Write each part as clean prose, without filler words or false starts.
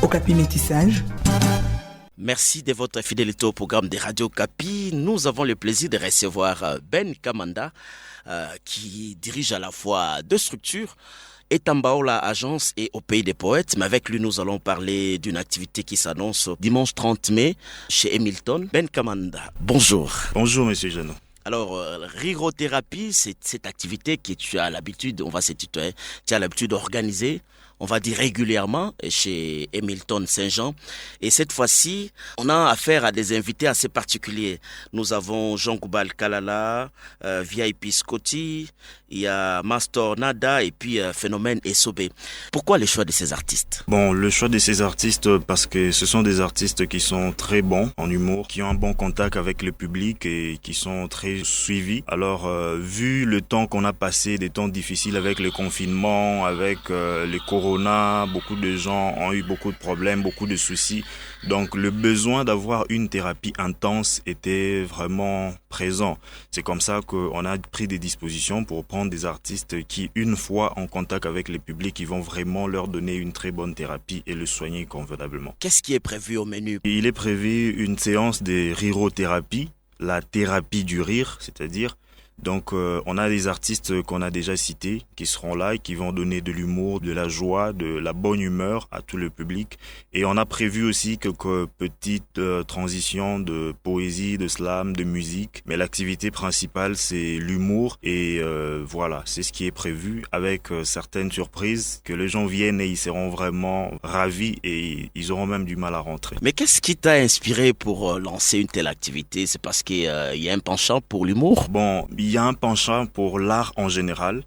Okapi Métissage. Merci de votre fidélité au programme de Radio Okapi. Nous avons le plaisir de recevoir Ben Kamanda, qui dirige à la fois deux structures, Etambaola Agence et Au Pays des Poètes. Mais avec lui, nous allons parler d'une activité qui s'annonce dimanche 30 mai chez Hamilton. Ben Kamanda, bonjour. Bonjour, monsieur Jeannot. Alors, rirothérapie, c'est cette activité que tu as l'habitude, on va se tutoyer, tu as l'habitude d'organiser, on va dire régulièrement, chez Hamilton Saint-Jean. Et cette fois-ci, on a affaire à des invités assez particuliers. Nous avons Jean Goubal Kalala, VIP Scotty, il y a Master Nada et puis Phénomène Essobé. Pourquoi le choix de ces artistes? Bon, le choix de ces artistes, parce que ce sont des artistes qui sont très bons en humour, qui ont un bon contact avec le public et qui sont très suivis. Alors, vu le temps qu'on a passé, des temps difficiles avec le confinement, avec le corona, beaucoup de gens ont eu beaucoup de problèmes, beaucoup de soucis. Donc, le besoin d'avoir une thérapie intense était vraiment présent. C'est comme ça qu'on a pris des dispositions pour prendre des artistes qui, une fois en contact avec le public, ils vont vraiment leur donner une très bonne thérapie et le soigner convenablement. Qu'est-ce qui est prévu au menu? Il est prévu une séance de rirothérapie, la thérapie du rire, c'est-à-dire. Donc, on a des artistes qu'on a déjà cités qui seront là et qui vont donner de l'humour, de la joie, de la bonne humeur à tout le public. Et on a prévu aussi quelques petites transitions de poésie, de slam, de musique. Mais l'activité principale, c'est l'humour. Et voilà, c'est ce qui est prévu avec certaines surprises que les gens viennent et ils seront vraiment ravis et ils auront même du mal à rentrer. Mais qu'est-ce qui t'a inspiré pour lancer une telle activité? C'est parce qu'il y a un penchant pour l'humour? Bon, il y a un penchant pour l'art en général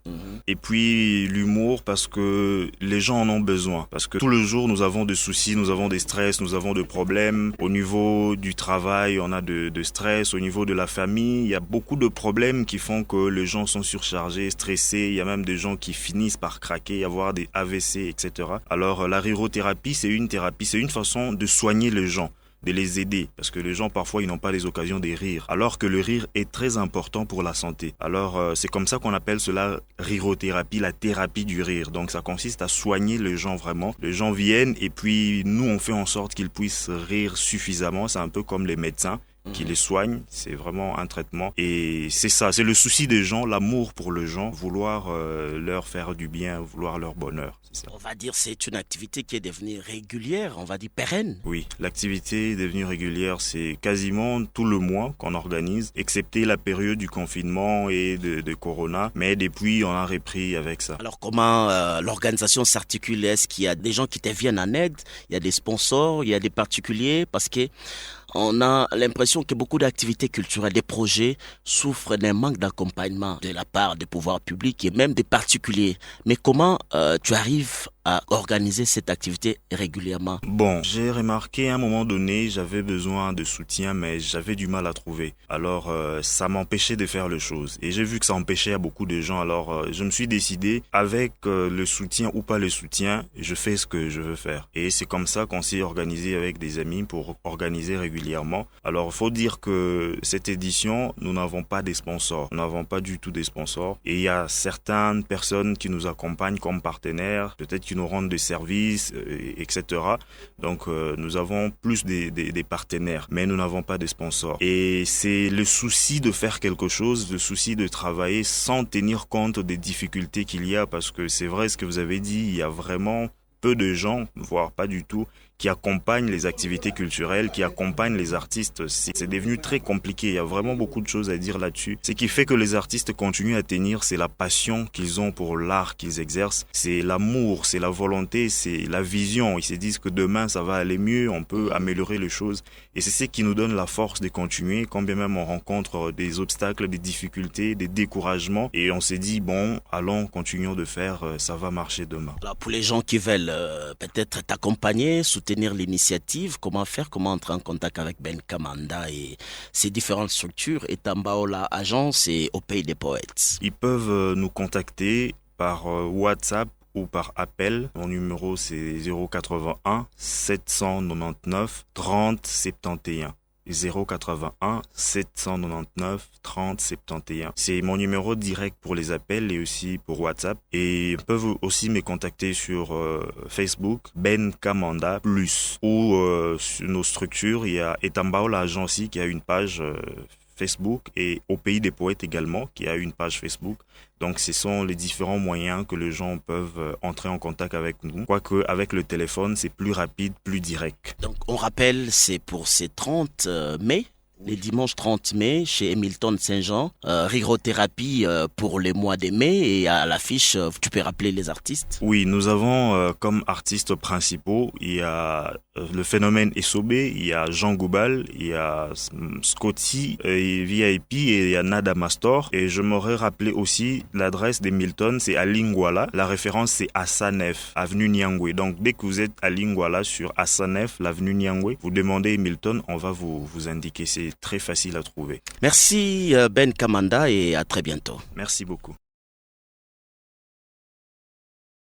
et puis l'humour parce que les gens en ont besoin. Parce que tout le jour, nous avons des soucis, nous avons des stress, nous avons des problèmes. Au niveau du travail, on a de stress. Au niveau de la famille, il y a beaucoup de problèmes qui font que les gens sont surchargés, stressés. Il y a même des gens qui finissent par craquer, avoir des AVC, etc. Alors la rirothérapie, c'est une thérapie, c'est une façon de soigner les gens, de les aider, parce que les gens parfois ils n'ont pas les occasions de rire, alors que le rire est très important pour la santé. Alors c'est comme ça qu'on appelle cela rirothérapie, la thérapie du rire. Donc ça consiste à soigner les gens vraiment. Les gens viennent et puis nous on fait en sorte qu'ils puissent rire suffisamment. C'est un peu comme les médecins qui les soignent, c'est vraiment un traitement et c'est ça, c'est le souci des gens, l'amour pour les gens, vouloir leur faire du bien, vouloir leur bonheur, c'est ça. On va dire c'est une activité qui est devenue régulière, on va dire pérenne. Oui, l'activité est devenue régulière, c'est quasiment tout le mois qu'on organise, excepté la période du confinement et de Corona, mais depuis on a repris avec ça. Alors comment l'organisation s'articule? Est-ce qu'il y a des gens qui te viennent en aide? Il y a des sponsors, il y a des particuliers? Parce que on a l'impression que beaucoup d'activités culturelles, des projets souffrent d'un manque d'accompagnement de la part des pouvoirs publics et même des particuliers. Mais comment tu arrives à organiser cette activité régulièrement? Bon, j'ai remarqué à un moment donné, j'avais besoin de soutien, mais j'avais du mal à trouver. Alors, ça m'empêchait de faire les choses. Et j'ai vu que ça empêchait à beaucoup de gens. Alors, je me suis décidé, avec le soutien ou pas le soutien, je fais ce que je veux faire. Et c'est comme ça qu'on s'est organisé avec des amis pour organiser régulièrement. Alors, il faut dire que cette édition, nous n'avons pas des sponsors. Nous n'avons pas du tout des sponsors. Et il y a certaines personnes qui nous accompagnent comme partenaires, peut-être qui nous rendent des services, etc. Donc, nous avons plus des partenaires, mais nous n'avons pas de sponsors. Et c'est le souci de faire quelque chose, le souci de travailler sans tenir compte des difficultés qu'il y a, parce que c'est vrai ce que vous avez dit, il y a vraiment peu de gens, voire pas du tout, qui accompagnent les activités culturelles, qui accompagnent les artistes. C'est devenu très compliqué. Il y a vraiment beaucoup de choses à dire là-dessus. Ce qui fait que les artistes continuent à tenir, c'est la passion qu'ils ont pour l'art qu'ils exercent. C'est l'amour, c'est la volonté, c'est la vision. Ils se disent que demain, ça va aller mieux, on peut améliorer les choses. Et c'est ce qui nous donne la force de continuer, quand bien même on rencontre des obstacles, des difficultés, des découragements. Et on s'est dit, bon, allons, continuons de faire, ça va marcher demain. Alors pour les gens qui veulent peut-être t'accompagner, soutenir l'initiative, comment faire, comment entrer en contact avec Ben Kamanda et ses différentes structures, Etambaola Agence et Au Pays des Poètes? Ils peuvent nous contacter par WhatsApp ou par appel. Mon numéro c'est 081 799 30 71. 081 799 30 71. C'est mon numéro direct pour les appels et aussi pour WhatsApp. Et ils peuvent aussi me contacter sur Facebook, Ben Kamanda Plus. Ou sur nos structures, il y a Etambao l'agence qui a une page Facebook, et Au Pays des Poètes également, qui a une page Facebook. Donc, ce sont les différents moyens que les gens peuvent entrer en contact avec nous. Quoique, avec le téléphone, c'est plus rapide, plus direct. Donc, on rappelle, c'est pour ces 30 mai, les dimanches 30 mai, chez Hamilton Saint-Jean. Rigothérapie pour les mois de mai. Et à l'affiche, tu peux rappeler les artistes? Oui, nous avons comme artistes principaux, il y a le phénomène Essobé, il y a Jean Goubal, il y a Scotty, et VIP, et il y a Nada Mastor. Et je m'aurais rappelé aussi l'adresse d'Hamilton, c'est à Lingwala. La référence, c'est Assanef, avenue Nyangwe. Donc, dès que vous êtes à Lingwala, sur Assanef, l'avenue Nyangwe, vous demandez Hamilton, on va vous indiquer. C'est très facile à trouver. Merci Ben Kamanda et à très bientôt. Merci beaucoup.